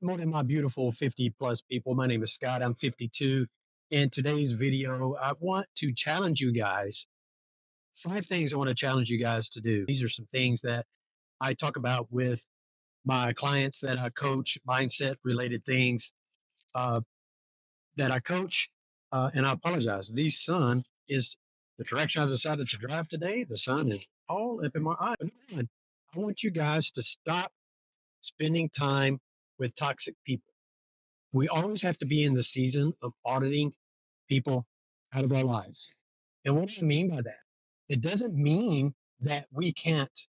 morning, my beautiful 50 plus people. My name is Scott. I'm 52. In today's video, I want to challenge you guys. 5 things I want to challenge you guys to do. These are some things that I talk about with my clients that I coach, mindset related things uh, that I coach. And I apologize. The sun is the direction I decided to drive today. The sun is all up in my eye. But number one, I want you guys to stop spending time with toxic people. We always have to be in the season of auditing people out of our lives. And what do I mean by that? It doesn't mean that we can't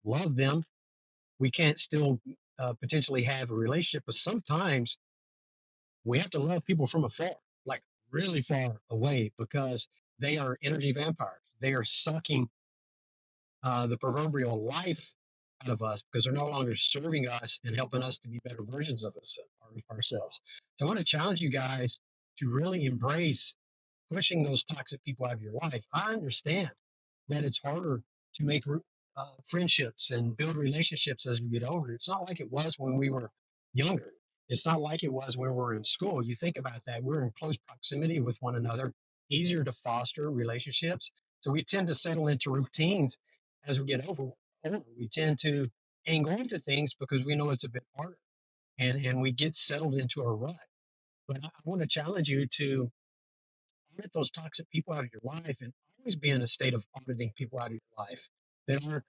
love them. We can't still potentially have a relationship, but sometimes we have to love people from afar, like really far away, because they are energy vampires. They are sucking the proverbial life out of us because they're no longer serving us and helping us to be better versions of ourselves. So I want to challenge you guys to really embrace pushing those toxic people out of your life. I understand that it's harder to make friendships and build relationships as we get older. It's not like it was when we were younger. It's not like it was when we were in school. You think about that. We're in close proximity with one another, easier to foster relationships. So we tend to settle into routines as we get older. We tend to hang on to things because we know it's a bit harder and we get settled into a rut. But I want to challenge you to audit those toxic people out of your life and always be in a state of auditing people out of your life that are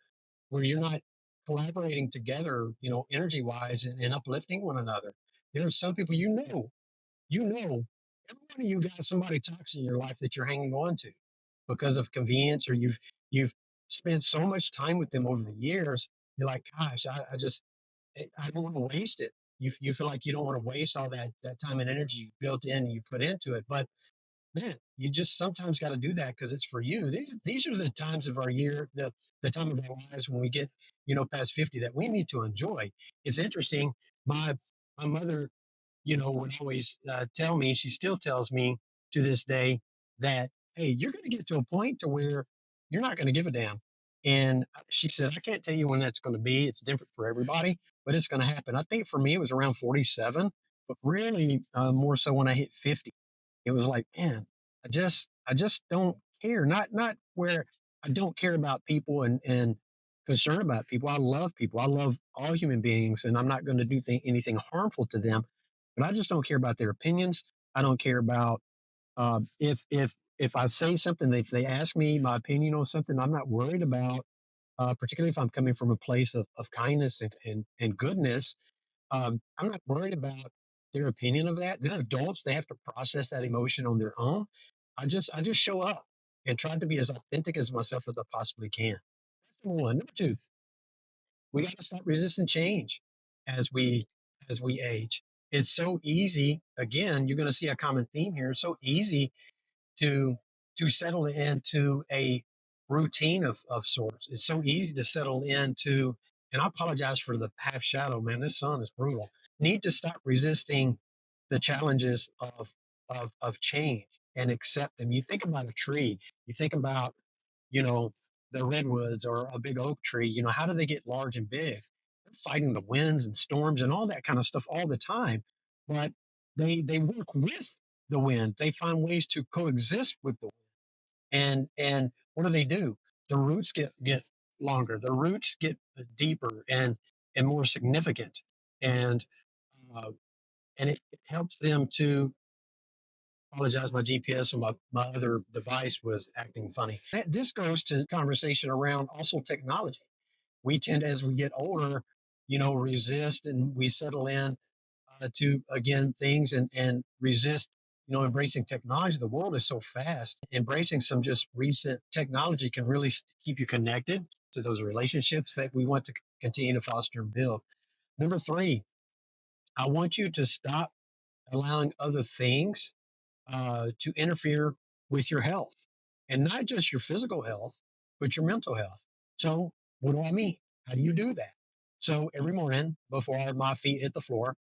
where you're not collaborating together, energy wise and uplifting one another. There are some people every one of you got somebody toxic in your life that you're hanging on to because of convenience, or you've spent so much time with them over the years. You're like, gosh, I don't want to waste it. You feel like you don't want to waste all that time and energy you've built in and you put into it. But man, you just sometimes got to do that because it's for you. These are the times of our year, the time of our lives when we get past 50 that we need to enjoy. It's interesting. My mother, would always tell me. She still tells me to this day that, hey, you're going to get to a point to where you're not going to give a damn. And she said, I can't tell you when that's going to be. It's different for everybody, but it's going to happen. I think for me it was around 47, but really more so when I hit 50. It was like, man, I just don't care. Not where I don't care about people and concerned about people. I love people. I love all human beings, and I'm not going to do anything harmful to them. But I just don't care about their opinions. I don't care about if I say something, if they ask me my opinion on something, I'm not worried about. Particularly if I'm coming from a place of kindness and goodness, I'm not worried about their opinion of that. They're adults; they have to process that emotion on their own. I just show up and try to be as authentic as myself as I possibly can. That's number one. Number two, we got to stop resisting change as we age. It's so easy. Again, you're going to see a common theme here. It's so easy to settle into a routine of sorts. It's so easy to settle into, and I apologize for the half shadow, man. This sun is brutal. Need to stop resisting the challenges of change and accept them. You think about a tree, you think about, you know, the redwoods or a big oak tree, how do they get large and big? They're fighting the winds and storms and all that kind of stuff all the time. But they work with the wind. They find ways to coexist with the wind. And what do? The roots get longer. The roots get deeper and more significant. And uh, and it helps them to apologize. My GPS on my other device was acting funny. This goes to conversation around also technology. We tend, as we get older, resist and we settle in to again things and resist embracing technology. The world is so fast. Embracing some just recent technology can really keep you connected to those relationships that we want to continue to foster and build. Number three, I want you to stop allowing other things to interfere with your health, and not just your physical health, but your mental health. So what do I mean? How do you do that? So every morning before my feet hit the floor,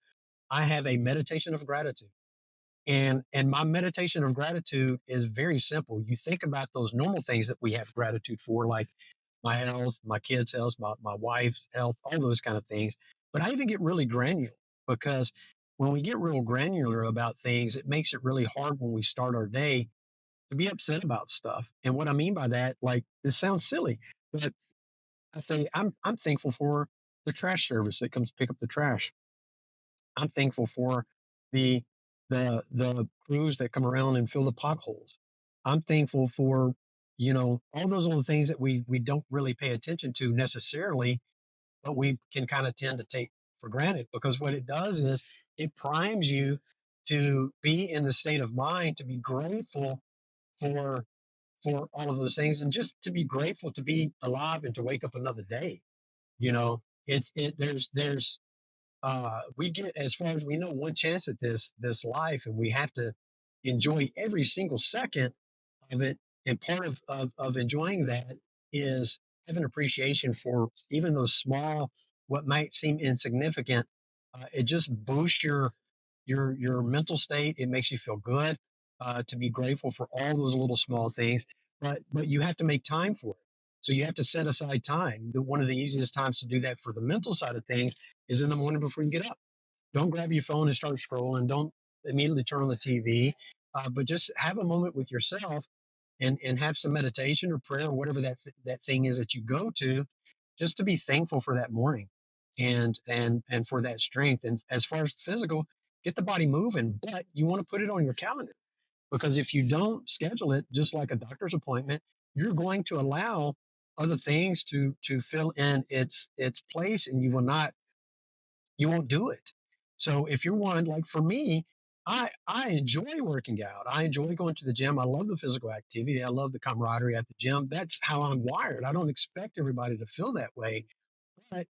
I have a meditation of gratitude. And my meditation of gratitude is very simple. You think about those normal things that we have gratitude for, like my health, my kids' health, my wife's health, all those kind of things. But I even get really granular. because when we get real granular about things, it makes it really hard when we start our day to be upset about stuff. And what I mean by that, like this sounds silly, but I say I'm thankful for the trash service that comes pick up the trash. I'm thankful for the the crews that come around and fill the potholes. I'm thankful for, all those little things that we don't really pay attention to necessarily, but we can kind of tend to take for granted, because what it does is it primes you to be in the state of mind to be grateful for all of those things, and just to be grateful to be alive and to wake up another day. There's we get, as far as we know, one chance at this life, and we have to enjoy every single second of it. And part of enjoying that is having appreciation for even those small, what might seem insignificant. It just boosts your mental state. It makes you feel good, to be grateful for all those little small things. But you have to make time for it. So you have to set aside time. One of the easiest times to do that for the mental side of things is in the morning before you get up. Don't grab your phone and start scrolling. Don't immediately turn on the TV, but just have a moment with yourself, and have some meditation or prayer or whatever that thing is that you go to, just to be thankful for that morning, and for that strength. And as far as the physical, get the body moving, but you want to put it on your calendar, because if you don't schedule it, just like a doctor's appointment, you're going to allow other things to fill in its place, and you won't do it. So if you're one, like for me, I enjoy working out. I enjoy going to the gym. I love the physical activity. I love the camaraderie at the gym. That's how I'm wired. I don't expect everybody to feel that way. But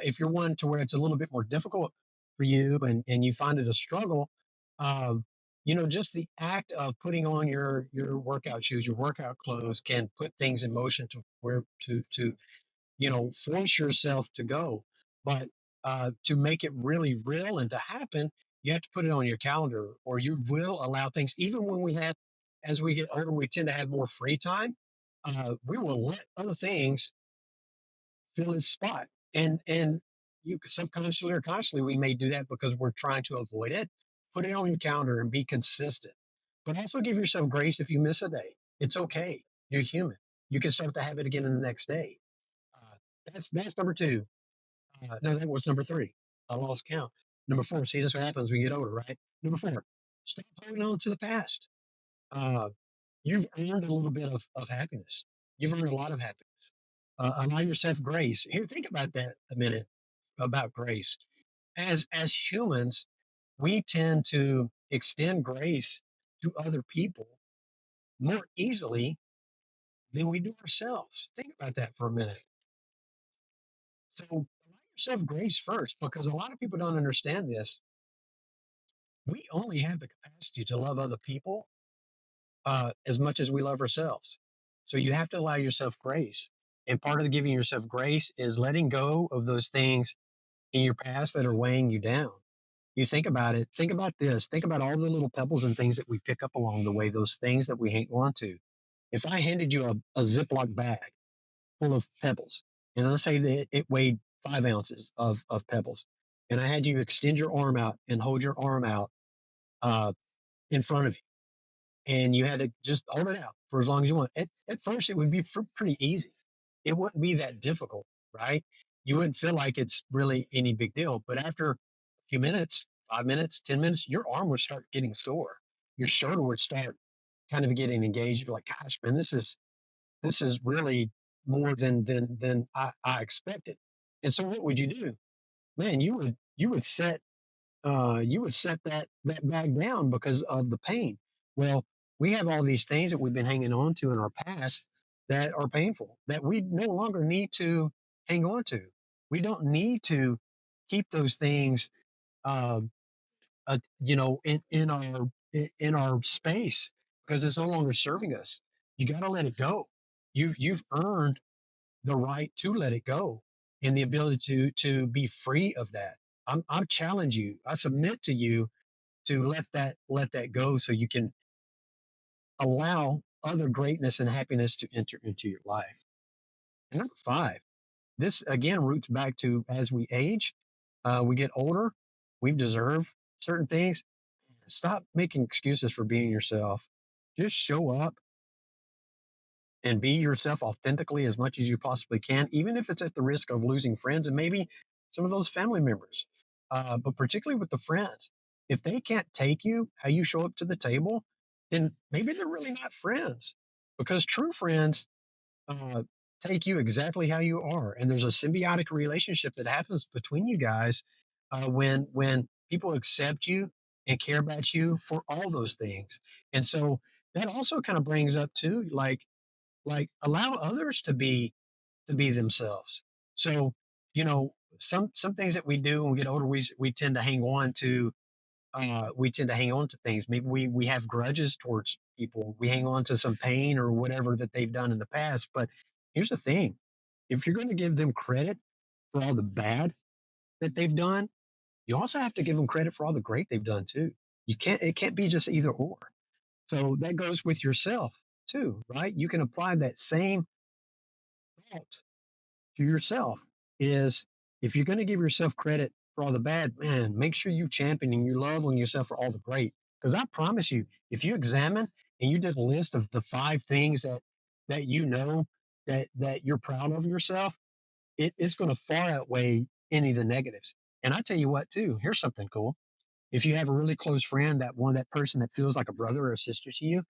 if you're one to where it's a little bit more difficult for you, and you find it a struggle, um, just the act of putting on your workout shoes, your workout clothes, can put things in motion to where to force yourself to go. But to make it really real and to happen, you have to put it on your calendar, or you will allow things. Even when as we get older, we tend to have more free time. We will let other things fill its spot. And you subconsciously or consciously, we may do that because we're trying to avoid it. Put it on your calendar and be consistent. But also give yourself grace if you miss a day. It's okay. You're human. You can start the habit again in the next day. Uh, that's number two. No, that was number three. I lost count. Number four. See, this what happens when you get older, right? Number four. Stop holding on to the past. Uh, you've earned a little bit of happiness. You've earned a lot of happiness. Allow yourself grace. Here, think about that a minute, about grace. As humans, we tend to extend grace to other people more easily than we do ourselves. Think about that for a minute. So allow yourself grace first, because a lot of people don't understand this. We only have the capacity to love other people as much as we love ourselves. So you have to allow yourself grace. And part of giving yourself grace is letting go of those things in your past that are weighing you down. You think about it. Think about this. Think about all the little pebbles and things that we pick up along the way, those things that we hang on to. If I handed you a Ziploc bag full of pebbles, and let's say that it weighed 5 ounces of pebbles, and I had you extend your arm out and hold your arm out uh, in front of you, and you had to just hold it out for as long as you want. At first, it would be pretty easy. It wouldn't be that difficult, right? You wouldn't feel like it's really any big deal. But after a few minutes, 5 minutes, 10 minutes, your arm would start getting sore. Your shoulder would start kind of getting engaged. You'd be like, gosh, man, this is really more than I expected. And so what would you do? Man, you would set that bag down because of the pain. Well, we have all these things that we've been hanging on to in our past that are painful, that we no longer need to hang on to. We don't need to keep those things, uh, in our space, because it's no longer serving us. You got to let it go. You've earned the right to let it go, and the ability to be free of that. I challenge you. I submit to you to let that go, so you can allow other greatness and happiness to enter into your life. And number five, this again roots back to, as we age, we get older. we deserve certain things. Stop making excuses for being yourself. Just show up and be yourself authentically as much as you possibly can, even if it's at the risk of losing friends and maybe some of those family members. But particularly with the friends, if they can't take you how you show up to the table, then maybe they're really not friends, because true friends uh, take you exactly how you are, and there's a symbiotic relationship that happens between you guys when people accept you and care about you for all those things. And so that also kind of brings up too, like allow others to be themselves. So, some things that we do when we get older, we tend to hang on to we tend to hang on to things. Maybe we have grudges towards people. We hang on to some pain or whatever that they've done in the past. But here's the thing: if you're going to give them credit for all the bad that they've done, you also have to give them credit for all the great they've done too. You can't It can't be just either or. So that goes with yourself too, right? You can apply that same thought to yourself. Is if you're going to give yourself credit for all the bad, man, make sure you champion and you love on yourself for all the great. Because I promise you, if you examine and you did a list of the 5 things that that you're proud of yourself, it's going to far outweigh any of the negatives. And I tell you what, too, here's something cool. If you have a really close friend, that person that feels like a brother or a sister to you,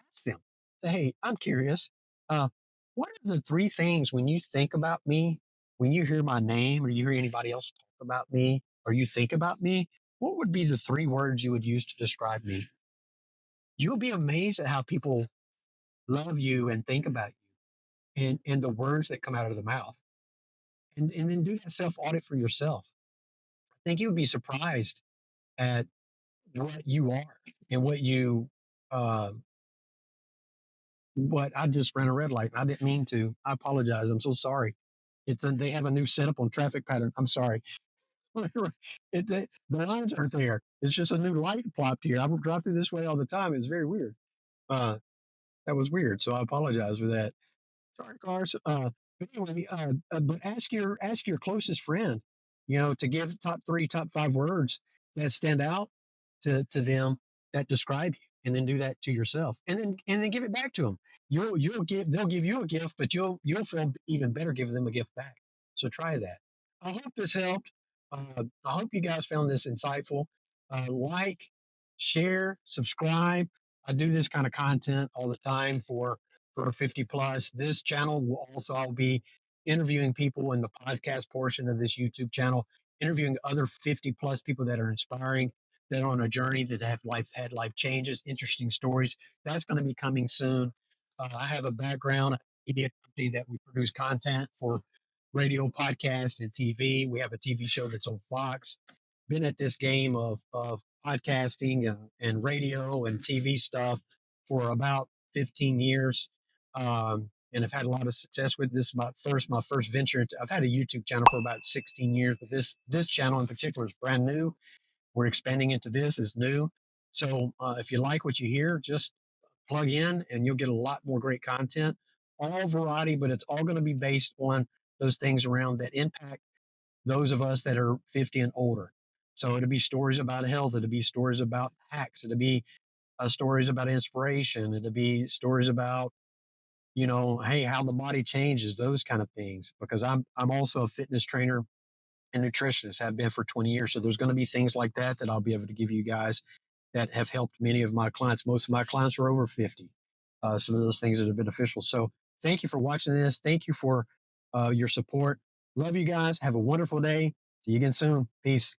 ask them. Say, hey, I'm curious. Uh, what are the 3 things when you think about me, when you hear my name or you hear anybody else talk about me or you think about me, what would be the 3 words you would use to describe me? You'll be amazed at how people love you and think about you and the words that come out of the mouth. And then do that self audit for yourself. I think you would be surprised at what you are and uh, what I just ran a red light. I didn't mean to. I apologize. I'm so sorry. They have a new setup on traffic pattern. I'm sorry. The lines aren't there. It's just a new light plopped here. I will drive through this way all the time. It's very weird. Uh, that was weird. So I apologize for that. Sorry, cars. But anyway, but ask your closest friend, to give top 5 words that stand out to them that describe you, and then do that to yourself, and then give it back to them. They'll give you a gift, but you'll feel even better giving them a gift back. So try that. I hope this helped. I hope you guys found this insightful. Like, share, subscribe. I do this kind of content all the time for 50 plus. This channel will also, I'll be interviewing people in the podcast portion of this YouTube channel, interviewing other 50 plus people that are inspiring, that are on a journey, that have had life changes, interesting stories. That's going to be coming soon. I have a background, a media company that we produce content for radio, podcast, and TV. We have a TV show that's on Fox. Been at this game of podcasting and radio and TV stuff for about 15 years. And I've had a lot of success with this. My first venture. I've had a YouTube channel for about 16 years, but this channel in particular is brand new. We're expanding into this is new. So if you like what you hear, just plug in and you'll get a lot more great content. All variety, but it's all going to be based on those things around that impact those of us that are 50 and older. So it'll be stories about health. It'll be stories about hacks. It'll be stories about inspiration. It'll be stories about, hey, how the body changes, those kind of things. Because I'm also a fitness trainer and nutritionist, have been for 20 years. So there's going to be things like that I'll be able to give you guys that have helped many of my clients. Most of my clients are over 50. Some of those things that are beneficial. So thank you for watching this. Thank you for your support. Love you guys. Have a wonderful day. See you again soon. Peace.